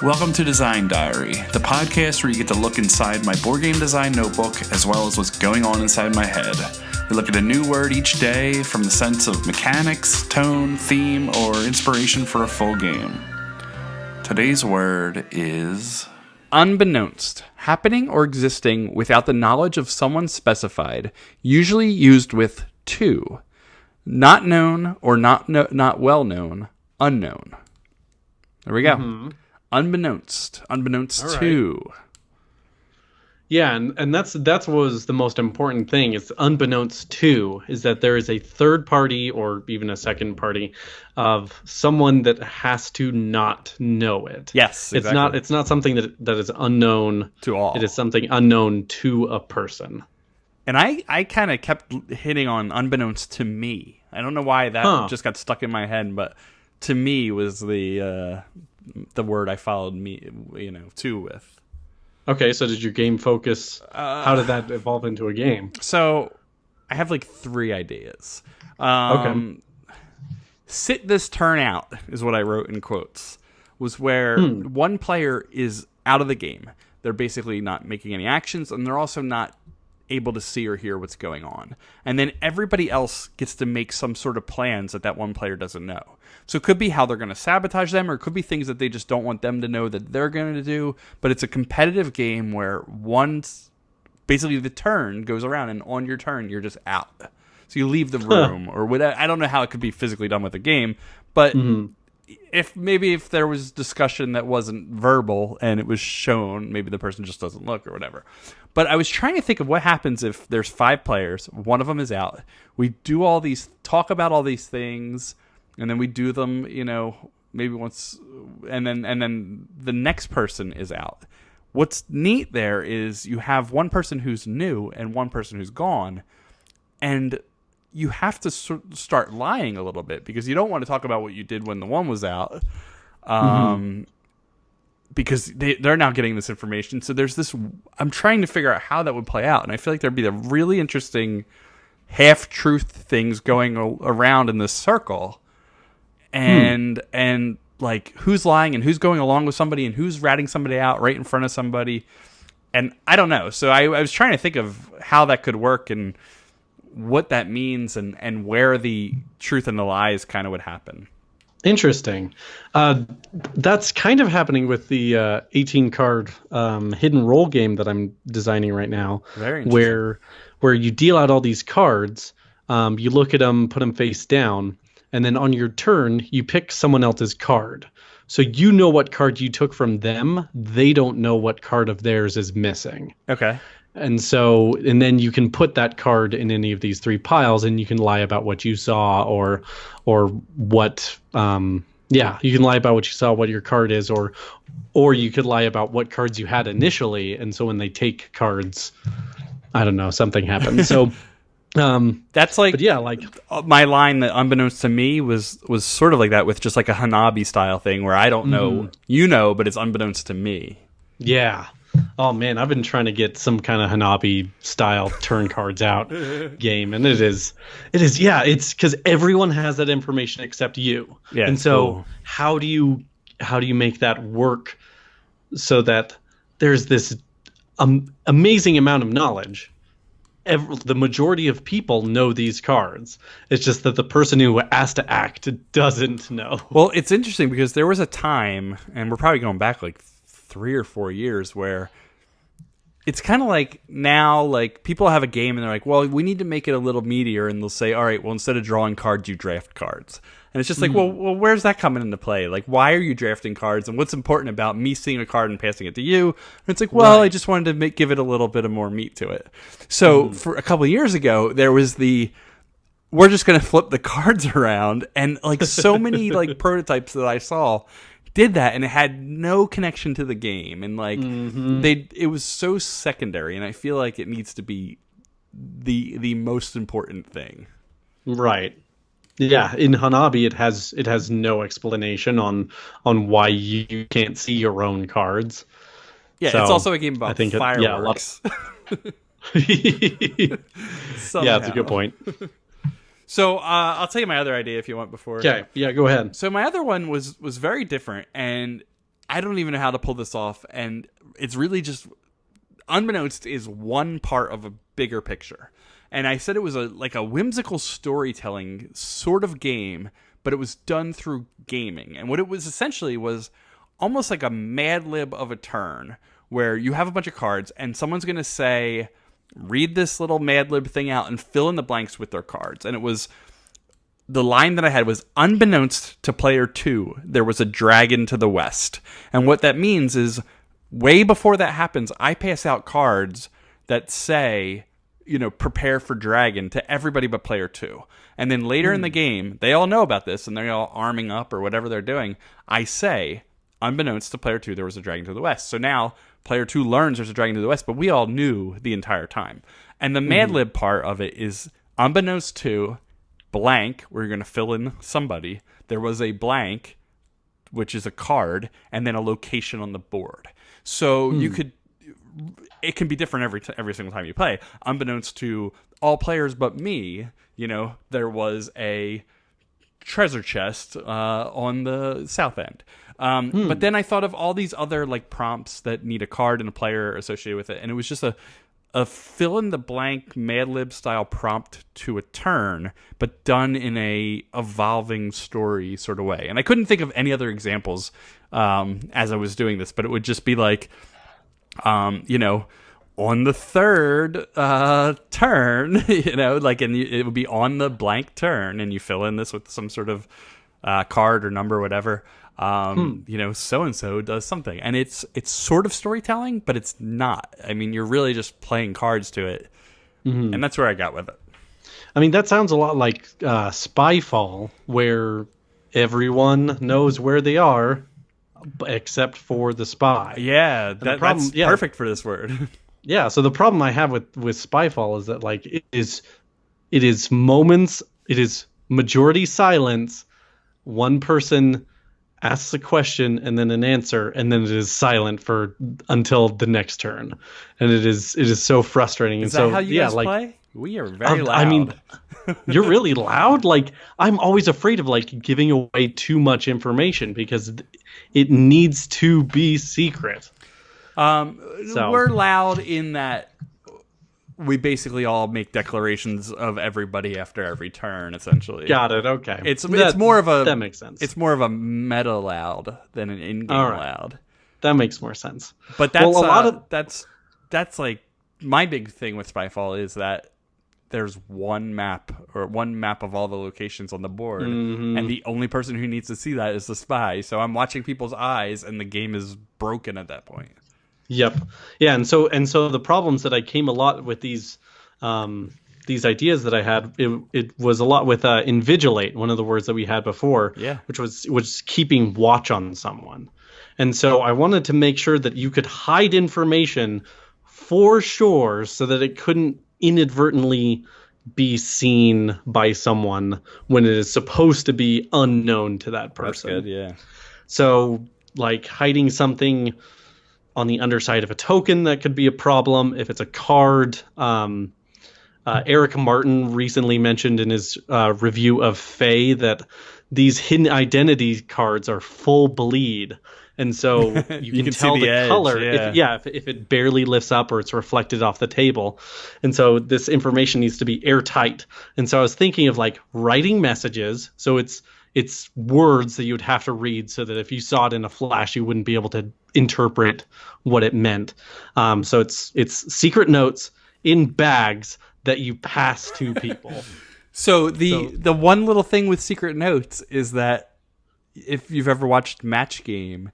Welcome to Design Diary, the podcast where you get to look inside my board game design notebook as well as what's going on inside my head. We look at a new word each day from the sense of mechanics, tone, theme, or inspiration for a full game. Today's word is... Unbeknownst, happening or existing without the knowledge of someone specified, usually used with to. Not known or not well known, unknown. There we go. Mm-hmm. Unbeknownst right. To. Yeah, and that's what was the most important thing. Is unbeknownst to is that there is a third party or even a second party of someone that has to not know it. Yes, exactly. It's not something that is unknown to all. It is something unknown to a person. And I kind of kept hitting on unbeknownst to me. I don't know why that just got stuck in my head, but to me was the word I followed to with. Okay, so did your game focus? How did that evolve into a game? So I have like 3 ideas. Okay. Sit this turn out is what I wrote in quotes. Was where one player is out of the game. They're basically not making any actions, and they're also not able to see or hear what's going on. And then everybody else gets to make some sort of plans that one player doesn't know. So it could be how they're going to sabotage them, or it could be things that they just don't want them to know that they're going to do. But it's a competitive game where basically the turn goes around, and on your turn, you're just out. So you leave the room, or whatever. I don't know how it could be physically done with a game, but if there was discussion that wasn't verbal and it was shown, maybe the person just doesn't look or whatever. But I was trying to think of what happens if there's 5 players, one of them is out. We do talk about all these things, and then we do them, maybe once, and then the next person is out. What's neat there is you have one person who's new and one person who's gone, and you have to start lying a little bit because you don't want to talk about what you did when the one was out, because they're now getting this information. So there's this. I'm trying to figure out how that would play out, and I feel like there'd be a really interesting half-truth things going around in this circle, and like who's lying and who's going along with somebody and who's ratting somebody out right in front of somebody, and I don't know. So I was trying to think of how that could work and what that means and where the truth and the lies kind of would happen. Interesting. That's kind of happening with the 18-card hidden role game that I'm designing right now. Very interesting. Where you deal out all these cards, you look at them, put them face down, and then on your turn, you pick someone else's card. So you know what card you took from them. They don't know what card of theirs is missing. Okay. And then you can put that card in any of these 3 piles, and you can lie about what you saw or what, you can lie about what you saw, what your card is, or you could lie about what cards you had initially. And so when they take cards, I don't know, something happens. So, that's like, but yeah, like my line that unbeknownst to me was sort of like that with just like a Hanabi style thing where I don't know, but it's unbeknownst to me. Yeah. Oh man, I've been trying to get some kind of Hanabi style turn cards out game, and it is it's because everyone has that information except you. Yeah, and so cool. how do you make that work so that there's this amazing amount of knowledge? The majority of people know these cards. It's just that the person who has to act doesn't know. Well, it's interesting because there was a time, and we're probably going back like 3 or 4 years, where it's kind of like now, like people have a game and they're like, well, we need to make it a little meatier, and they'll say, all right, well, instead of drawing cards, you draft cards. And it's just like, well, where's that coming into play? Like, why are you drafting cards, and what's important about me seeing a card and passing it to you? And it's like, well, right. I just wanted to give it a little bit of more meat to it. So for a couple of years ago, there was we're just going to flip the cards around, and like so many like prototypes that I saw did that, and it had no connection to the game, and like it was so secondary, and I feel like it needs to be the most important thing. Right. Yeah, in Hanabi it has no explanation on why you can't see your own cards. Yeah, so it's also a game about fireworks. Yeah, that's a good point. So I'll tell you my other idea if you want before. Okay, yeah, go ahead. So my other one was very different, and I don't even know how to pull this off, and it's really just Unbeknownst is one part of a bigger picture. And I said it was like a whimsical storytelling sort of game, but it was done through gaming. And what it was essentially was almost like a Mad Lib of a turn, where you have a bunch of cards and someone's going to say, read this little Mad Lib thing out and fill in the blanks with their cards. And it was, the line that I had was, unbeknownst to player 2, there was a dragon to the west. And what that means is, way before that happens, I pass out cards that say, prepare for dragon to everybody but player 2. And then later in the game, they all know about this and they're all arming up or whatever they're doing. I say, unbeknownst to player 2, there was a dragon to the west. So now player 2 learns there's a dragon to the west, but we all knew the entire time. And the Mad Lib part of it is, unbeknownst to blank, where you're going to fill in somebody, there was a blank, which is a card, and then a location on the board. So it can be different every single time you play. Unbeknownst to all players but me, there was a treasure chest on the south end. But then I thought of all these other like prompts that need a card and a player associated with it, and it was just a fill in the blank Mad Lib style prompt to a turn, but done in a evolving story sort of way. And I couldn't think of any other examples as I was doing this, but it would just be like, on the third turn, and it would be on the blank turn, and you fill in this with some sort of card or number or whatever. So-and-so does something. And it's sort of storytelling, but it's not. I mean, you're really just playing cards to it. Mm-hmm. And that's where I got with it. I mean, that sounds a lot like Spyfall, where everyone knows where they are, except for the spy. Yeah, that's perfect for this word. Yeah, so the problem I have with Spyfall is that like it is moments, it is majority silence, one person asks a question and then an answer, and then it is silent until the next turn, and it is so frustrating. Is that how you guys play? We are very loud. I mean, you're really loud. Like, I'm always afraid of like giving away too much information because it needs to be secret. We're loud in that we basically all make declarations of everybody after every turn, essentially. Got it. Okay. It's more of a, that makes sense. It's more of a meta loud than an in-game loud. That makes more sense. But that's that's like my big thing with Spyfall is that there's one map of all the locations on the board, and the only person who needs to see that is the spy. So I'm watching people's eyes, and the game is broken at that point. Yep. Yeah, and so the problems that I came a lot with these ideas that I had, it was a lot with invigilate, one of the words that we had before, which was keeping watch on someone. And so I wanted to make sure that you could hide information for sure so that it couldn't inadvertently be seen by someone when it is supposed to be unknown to that person. That's good, yeah. So like hiding something on the underside of a token, that could be a problem. If it's a card, Eric Martin recently mentioned in his review of Fae that these hidden identity cards are full bleed. And so you can tell the color if it barely lifts up or it's reflected off the table. And so this information needs to be airtight. And so I was thinking of like writing messages. So it's words that you would have to read so that if you saw it in a flash, you wouldn't be able to interpret what it meant. So it's secret notes in bags that you pass to people. So the one little thing with secret notes is that if you've ever watched Match Game,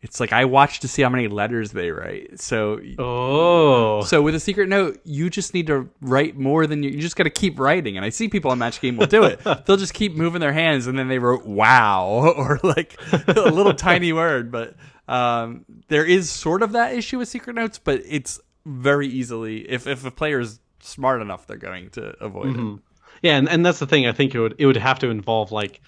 it's like I watch to see how many letters they write. So with a secret note, you just need to write more than you just got to keep writing. And I see people on Match Game will do it. They'll just keep moving their hands, and then they wrote "wow" or like a little tiny word. But there is sort of that issue with secret notes, but it's very easily if a player is smart enough, they're going to avoid it. Yeah, and that's the thing. I think it would have to involve like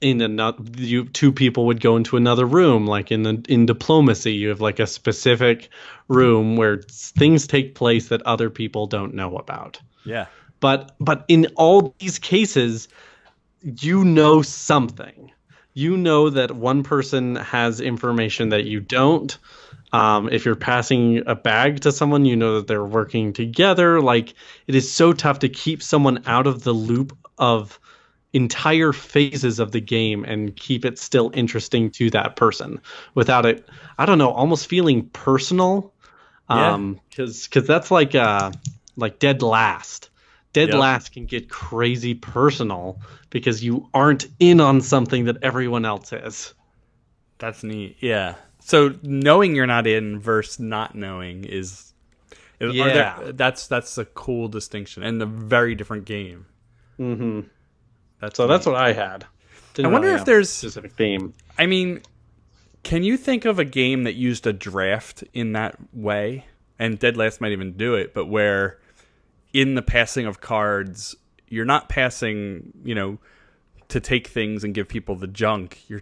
two people would go into another room, like in diplomacy, you have like a specific room where things take place that other people don't know about. Yeah. But in all these cases, you know something. you know that one person has information that you don't. If you're passing a bag to someone, you know that they're working together. Like, it is so tough to keep someone out of the loop of entire phases of the game and keep it still interesting to that person without it, I don't know, almost feeling personal. Because that's like Dead Last. Dead Last can get crazy personal because you aren't in on something that everyone else is. That's neat. Yeah. So knowing you're not in versus not knowing that's a cool distinction and a very different game. Mm-hmm. That's what I had. I wonder if there's a specific theme. I mean, can you think of a game that used a draft in that way? And Dead Last might even do it, but where in the passing of cards, you're not passing, to take things and give people the junk. You're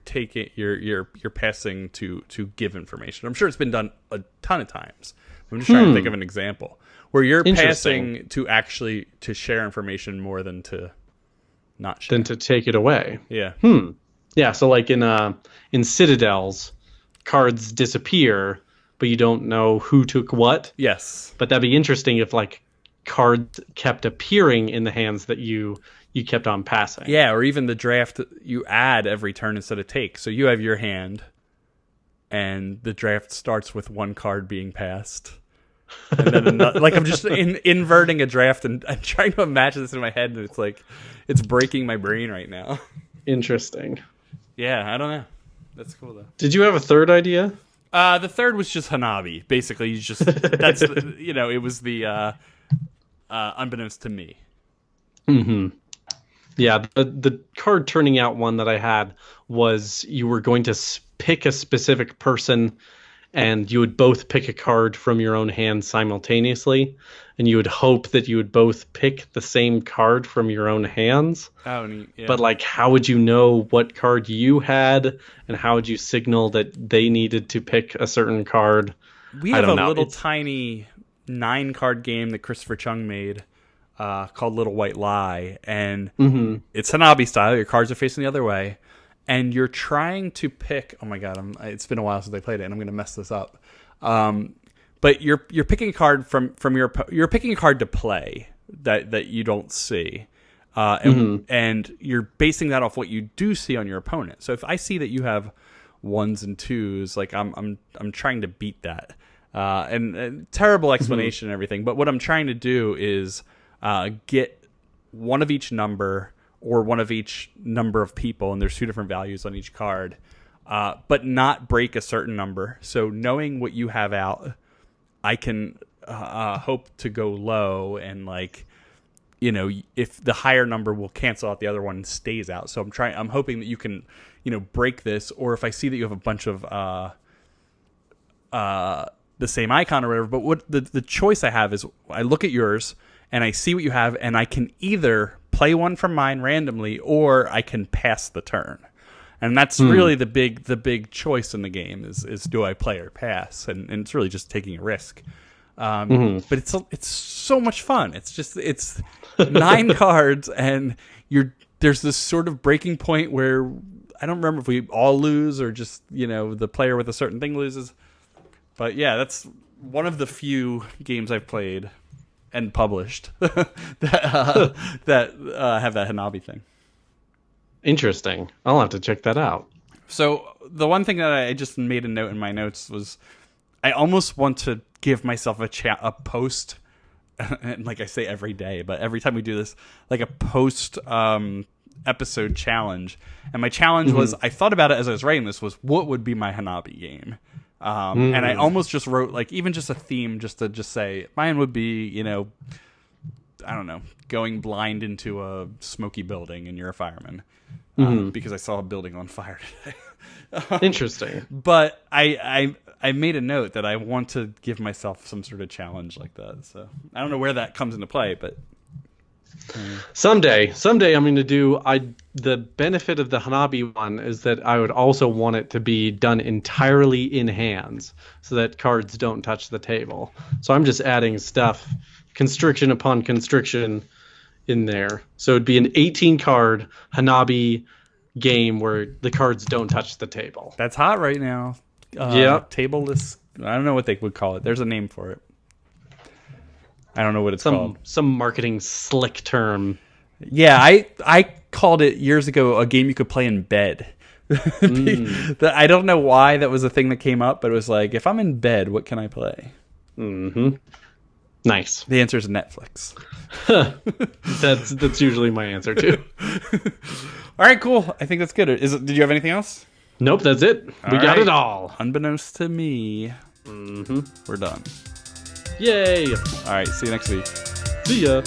passing to give information. I'm sure it's been done a ton of times. I'm just trying to think of an example where you're passing to share information more than to not share. Than to take it away. Yeah. Yeah, so like in Citadels, cards disappear, but you don't know who took what. Yes. But that'd be interesting if like cards kept appearing in the hands that you kept on passing. Yeah, or even the draft, you add every turn instead of take. So you have your hand, and the draft starts with one card being passed. And then another, like I'm just inverting a draft and I'm trying to imagine this in my head, and it's like it's breaking my brain right now. Interesting. Yeah, I don't know. That's cool though. Did you have a third idea? The third was just Hanabi. Basically, you just that's it was the unbeknownst to me. Mm-hmm. Yeah, the card turning out one that I had was you were going to pick a specific person, and you would both pick a card from your own hand simultaneously, and you would hope that you would both pick the same card from your own hands. Oh, neat. Yeah. But like, how would you know what card you had, and how would you signal that they needed to pick a certain card? We have a little tiny 9-card game that Christopher Chung made. Called Little White Lie, and it's Hanabi style. Your cards are facing the other way, and you're trying to pick. Oh my god, it's been a while since I played it, and I'm going to mess this up. But you're picking a card from you're picking a card to play that you don't see, and you're basing that off what you do see on your opponent. So if I see that you have 1s and 2s, like I'm trying to beat that. And terrible explanation and everything, but what I'm trying to do is get one of each number or one of each number of people, and there's 2 different values on each card, but not break a certain number. So knowing what you have out, I can hope to go low, and like, if the higher number will cancel out the other one and stays out. So I'm hoping that you can, break this, or if I see that you have a bunch of the same icon or whatever, but what the choice I have is I look at yours and I see what you have, and I can either play one from mine randomly or I can pass the turn. And that's really the big choice in the game is do I play or pass? And it's really just taking a risk. But it's so much fun. It's 9 cards, and there's this sort of breaking point where I don't remember if we all lose or just, the player with a certain thing loses. But yeah, that's one of the few games I've played and published that have that Hanabi thing. Interesting. I'll have to check that out. So the one thing that I just made a note in my notes was I almost want to give myself a post, and like I say every day, but every time we do this, like a post episode challenge. And my challenge was, I thought about it as I was writing this, was what would be my Hanabi game? And I almost just wrote like even just a theme just to just say mine would be, I don't know, going blind into a smoky building and you're a fireman because I saw a building on fire today. Interesting. But I made a note that I want to give myself some sort of challenge like that. So I don't know where that comes into play, but someday I'm going to do. The benefit of the Hanabi one is that I would also want it to be done entirely in hands, so that cards don't touch the table. So I'm just adding stuff, constriction upon constriction, in there. So it'd be an 18 card Hanabi game where the cards don't touch the table. That's hot right now. Yep. Tableless. I don't know what they would call it. There's a name for it. I don't know what it's called. Some marketing slick term. Yeah, I called it years ago a game you could play in bed. I don't know why that was a thing that came up, but it was like, if I'm in bed, what can I play? Mm-hmm. Nice. The answer is Netflix. That's usually my answer too. All right, cool. I think that's good. Did you have anything else? Nope, that's it. We got it all. Unbeknownst to me. Mm-hmm. We're done. Yay. All right, see you next week. See ya.